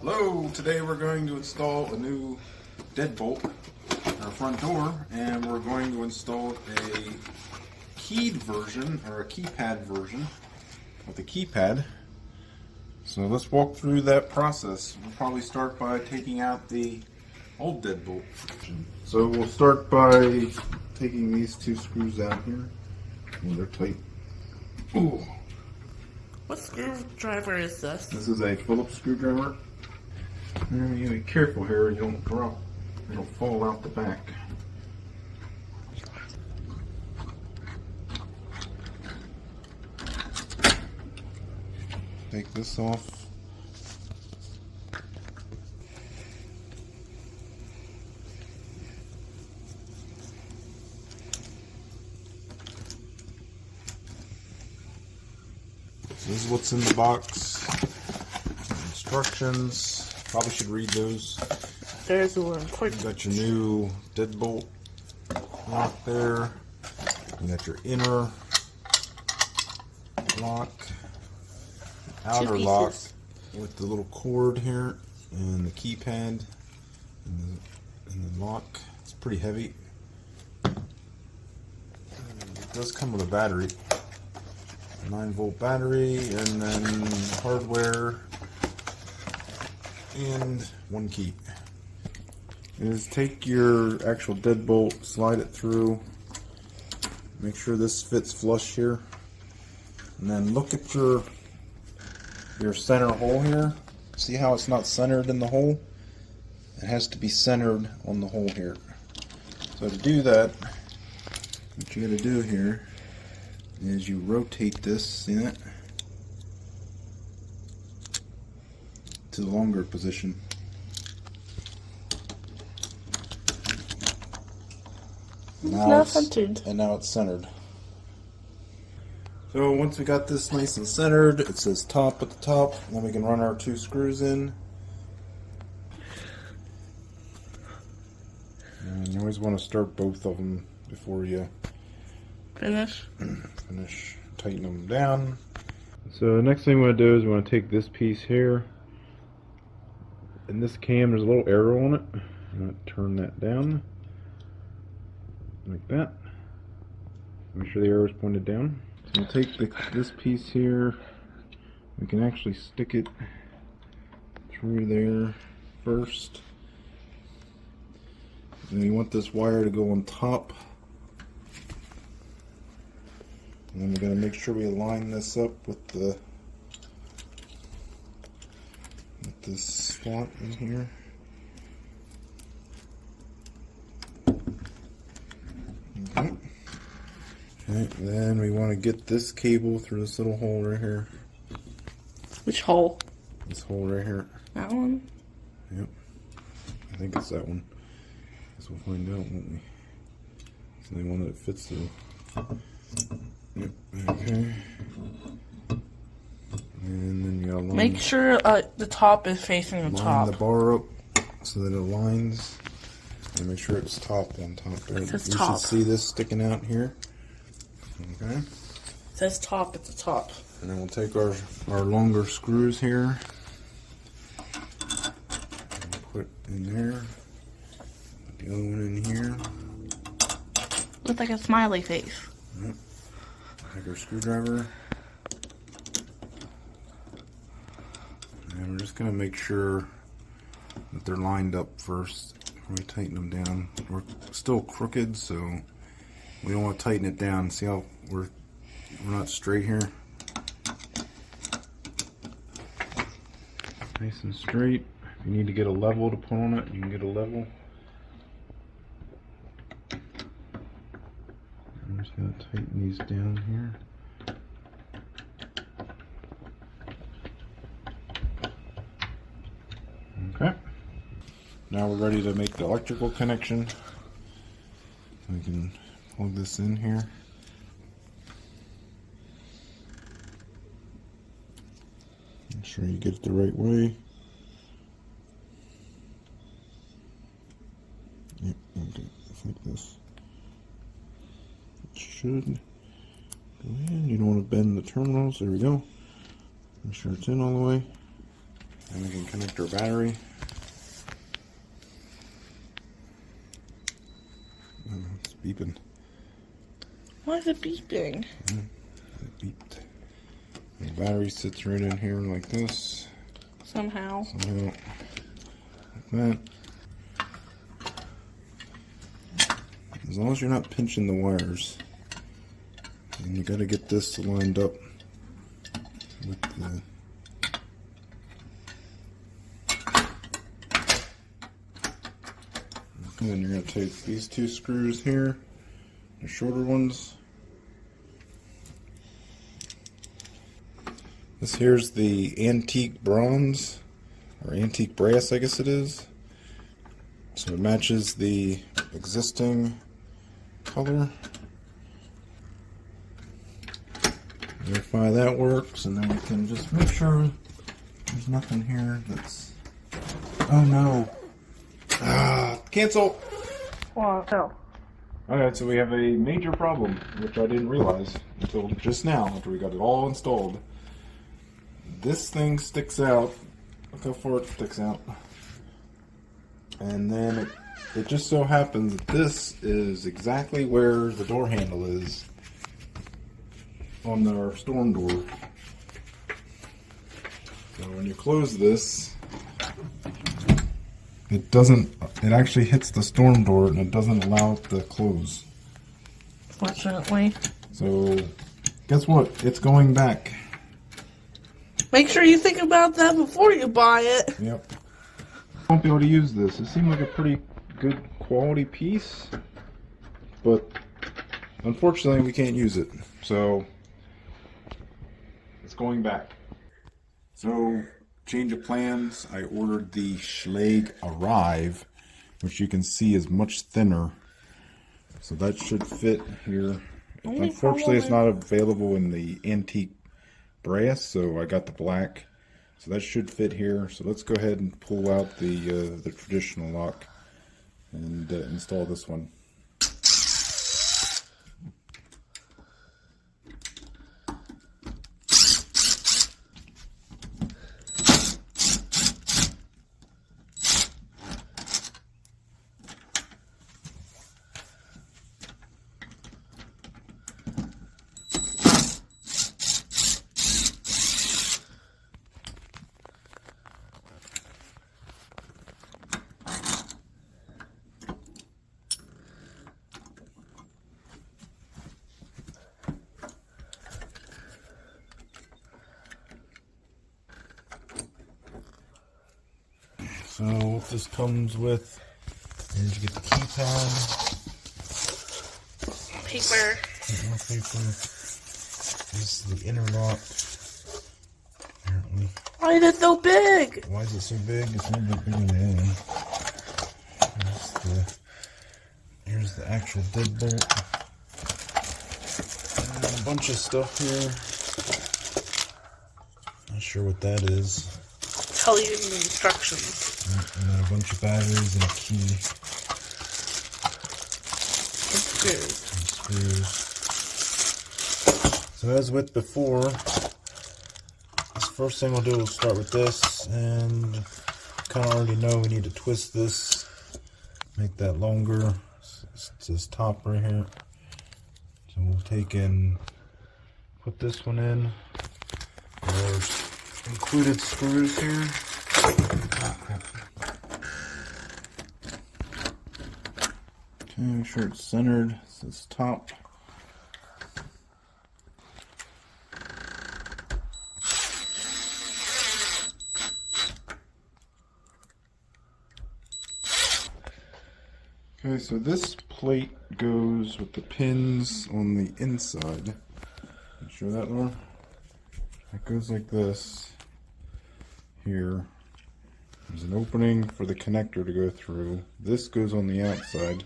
Hello, today we're going to install a new deadbolt on our front door, and we're going to install a keyed version, or a keypad version of the keypad. So let's walk through that process. We'll probably start by taking out the old deadbolt. So we'll start by taking these two screws out here. Oh, they're tight. Ooh. What screwdriver is this? This is a Phillips screwdriver. You be careful here, you don't drop, it'll fall out the back. Take this off. So this is what's in the box. Instructions. Probably should read those. There's one important. You got your new deadbolt lock there. You got your inner lock, outer lock with the little cord here, and the keypad, and the lock. It's pretty heavy. It does come with a battery, a 9-volt battery, and then hardware. And one key is take your actual deadbolt, slide it through, make sure this fits flush here, and then look at your center hole here. See how it's not centered in the hole? It has to be centered on the hole here. So to do that, what you got to do here is you rotate this, see that? To the longer position. Now centered. And now it's centered. So once we got this nice and centered, it says top at the top, and then we can run our 2 screws in. And you always want to start both of them before you finish. Tighten them down. So the next thing we want to do is we want to take this piece here. In this cam, there's a little arrow on it. I'm going to turn that down like that. Make sure the arrow is pointed down. So we'll take this piece here. We can actually stick it through there first. And you want this wire to go on top. And then we're going to make sure we line this up with this slot in here. Okay. Okay, then we want to get this cable through this little hole right here. Which hole? This hole right here. That one? Yep. I think it's that one. Guess we'll find out, won't we? It's the only one that it fits through. Yep. Okay. And then you gotta make sure the top is facing the top. Line the bar up so that it aligns. And make sure it's top on top there. It says you top. should see this sticking out here. Okay. It says top at the top. And then we'll take our longer screws here. And put in there. Put the other one in here. Looks like a smiley face. Yep. Take our screwdriver. And we're just going to make sure that they're lined up first before we tighten them down. We're still crooked, so we don't want to tighten it down. See how we're not straight here? Nice and straight. If you need to get a level to put on it, you can get a level. I'm just going to tighten these down here. Okay. Now we're ready to make the electrical connection. We can plug this in here. Make sure you get it the right way. Yep, okay, like this. It should go in. You don't want to bend the terminals. There we go. Make sure it's in all the way. And we can connect our battery. Oh, it's beeping. Why is it beeping? It beeped. The battery sits right in here like this. Somehow. Like that. As long as you're not pinching the wires. And you gotta get this lined up with the... And then you're going to take these two screws here, the shorter ones. This here's the antique bronze, or antique brass I guess it is. So it matches the existing color. Verify that works, and then we can just make sure there's nothing here that's... Oh no! Cancel! What? No. Alright, so we have a major problem, which I didn't realize until just now, after we got it all installed. This thing sticks out. Look how far it sticks out. And then it just so happens that this is exactly where the door handle is on our storm door. So when you close this, it actually hits the storm door and it doesn't allow it to close. Fortunately. So, guess what? It's going back. Make sure you think about that before you buy it. Yep. Won't be able to use this. It seemed like a pretty good quality piece, but unfortunately we can't use it. So, it's going back. So, change of plans. I ordered the Schlage Arrive, which you can see is much thinner. So that should fit here. Unfortunately, it's not available in the antique brass, so I got the black. So that should fit here. So let's go ahead and pull out the traditional lock and install this one. So what this comes with is you get the keypad, Paper. more paper. This is the inner lock. Apparently. Why is it so big? Why is it so big? It's a little bit bigger than that. Here's the actual deadbolt. And a bunch of stuff here. Not sure what that is. Tell you in the instructions. And then a bunch of batteries and a key. And screws. And screws. So as with before, this first thing we'll do is start with this, and kind of already know we need to twist this, make that longer. It's this top right here. So we'll take and put this one in. There's included screws here. Okay, make sure it's centered. It's this top. Okay, so this plate goes with the pins on the inside. Can you show that, Laura? It goes like this. Here. There's an opening for the connector to go through. This goes on the outside.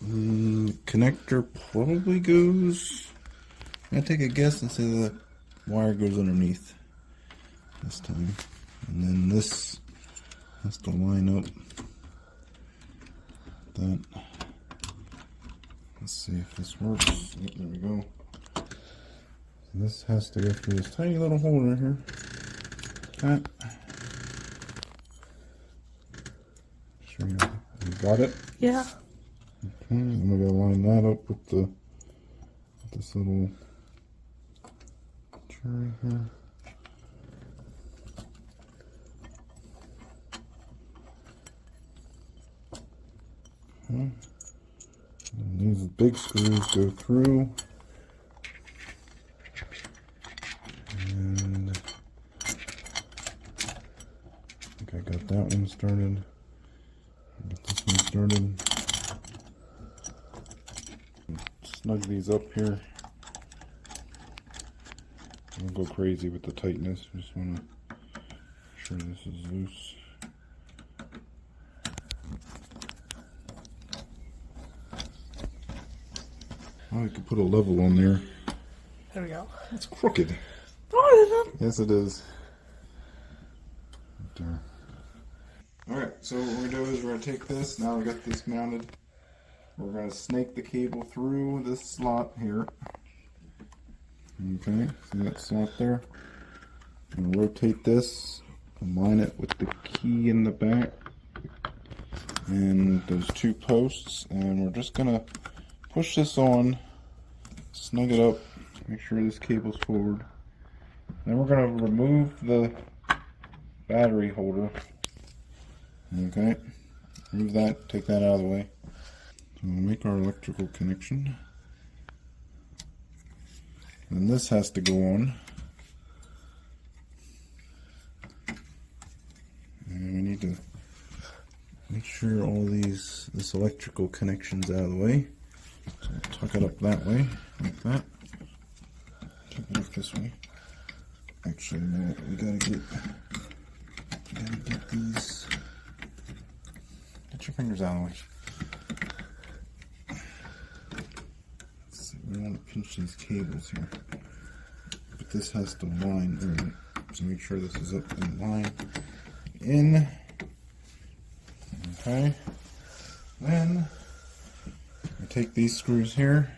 Connector probably goes... I'm gonna take a guess and say the wire goes underneath this time. And then this has to line up. That. Let's see if this works. Yep, there we go. So this has to go through this tiny little hole right here. that. Sure you got it? Yeah. Okay, I'm gonna line that up with this little cherry here. Okay. And these big screws go through. And I think I got that one started. Get this one started. Snug these up here. Don't go crazy with the tightness. Just want to make sure this is loose. Oh, I could put a level on there. There we go. It's crooked. Oh, it isn't. Yes, it is. Right there. Alright, so what we're going to do is we're going to take this, now we got this mounted, we're going to snake the cable through this slot here. Okay, see that slot there? And rotate this, align it with the key in the back, and those two posts, and we're just going to push this on, snug it up, make sure this cable's forward. Then we're going to remove the battery holder. Okay, remove that, take that out of the way. So we'll make our electrical connection. And this has to go on. And we need to make sure all this electrical connection's out of the way. So we'll tuck it up that way, like that. Tuck it up this way. Actually, no, we gotta get these. Get your fingers out of the way. Let's see, we want to pinch these cables here. But this has to line in. So make sure this is up in line. In. Okay. Then we take these screws here.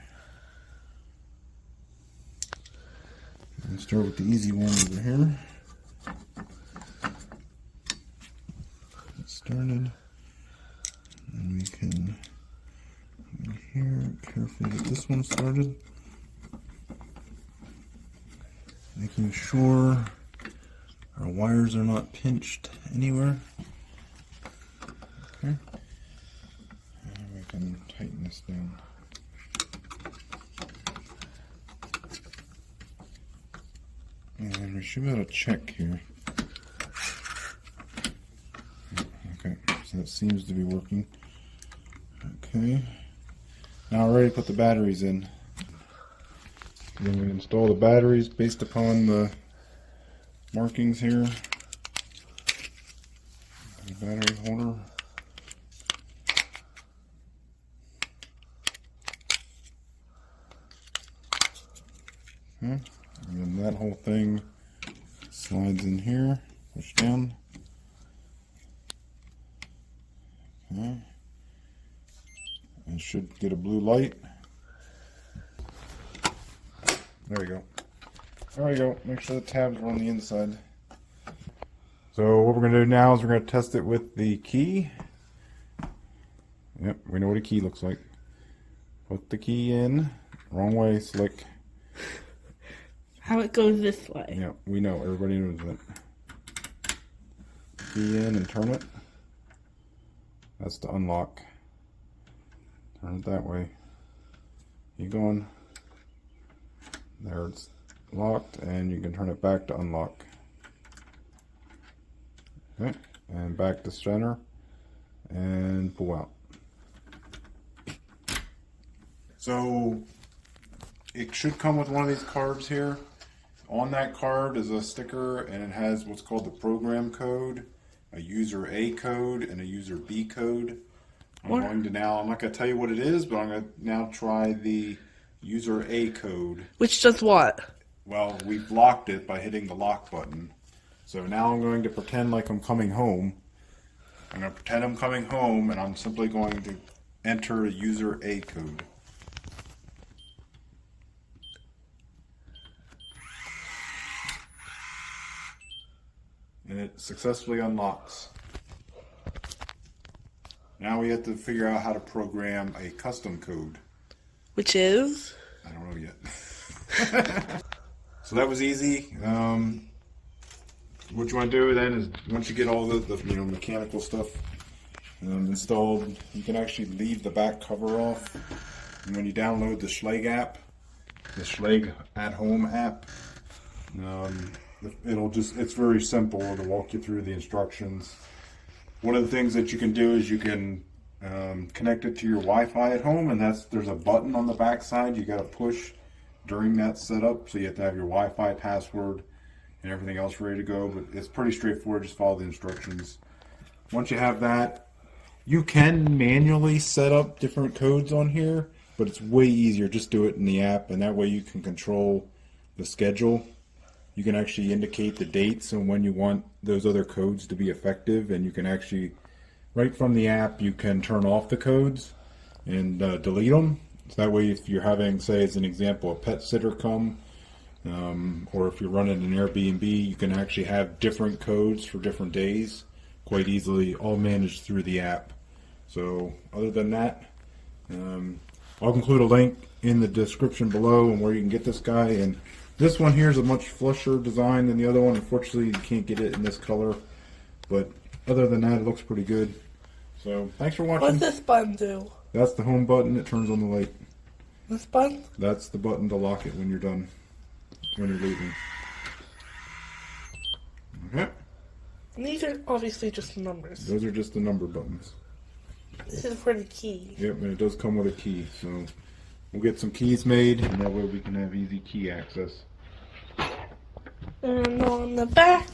And start with the easy one over here. Get started. And we can, in here, carefully get this one started. Making sure our wires are not pinched anywhere. Okay. And we can tighten this down. And we should be able to check here. Okay, so that seems to be working. Okay. Now we're ready to put the batteries in. Then we install the batteries based upon the markings here. The battery holder. Okay. And then that whole thing slides in here, push down. Okay. And should get a blue light. There we go. There we go. Make sure the tabs are on the inside. So what we're going to do now is we're going to test it with the key. Yep, we know what a key looks like. Put the key in. Wrong way, slick. How it goes this way. Yeah, we know. Everybody knows that. Key in and turn it. That's to unlock. Turn it that way. Keep going. There, it's locked, and you can turn it back to unlock. Okay, and back to center, and pull out. So it should come with one of these cards here. On that card is a sticker, and it has what's called the program code, a user A code, and a user B code. I'm not going to tell you what it is, but I'm going to now try the user A code. Which does what? Well, we've locked it by hitting the lock button. So now I'm going to pretend like I'm coming home. I'm going to pretend I'm coming home, and I'm simply going to enter a user A code. and it successfully unlocks. Now we have to figure out how to program a custom code. Which is? I don't know yet. So that was easy. What you want to do then is once you get all the mechanical stuff installed, you can actually leave the back cover off. And when you download the Schlage app, the Schlage at Home app, it's very simple to walk you through the instructions. One of the things that you can do is you can connect it to your Wi-Fi at home, and there's a button on the back side you got to push during that setup. So you have to have your Wi-Fi password and everything else ready to go, but it's pretty straightforward. Just follow the instructions. Once you have that, you can manually set up different codes on here, but it's way easier. Just do it in the app, and that way you can control the schedule. You can actually indicate the dates and when you want those other codes to be effective, and you can actually, right from the app, you can turn off the codes and delete them. So that way, if you're having, say as an example, a pet sitter come, or if you're running an Airbnb, you can actually have different codes for different days quite easily, all managed through the app. So other than that, I'll include a link in the description below and where you can get this guy. And this one here is a much flusher design than the other one. Unfortunately, you can't get it in this color, but other than that, it looks pretty good. So thanks for watching. What's this button do? That's the home button. It turns on the light. This button? That's the button to lock it when you're done, when you're leaving. Okay. And these are obviously just numbers. Those are just the number buttons. This is for the key. Yep, and it does come with a key. So we'll get some keys made, and that way we can have easy key access. And on the back,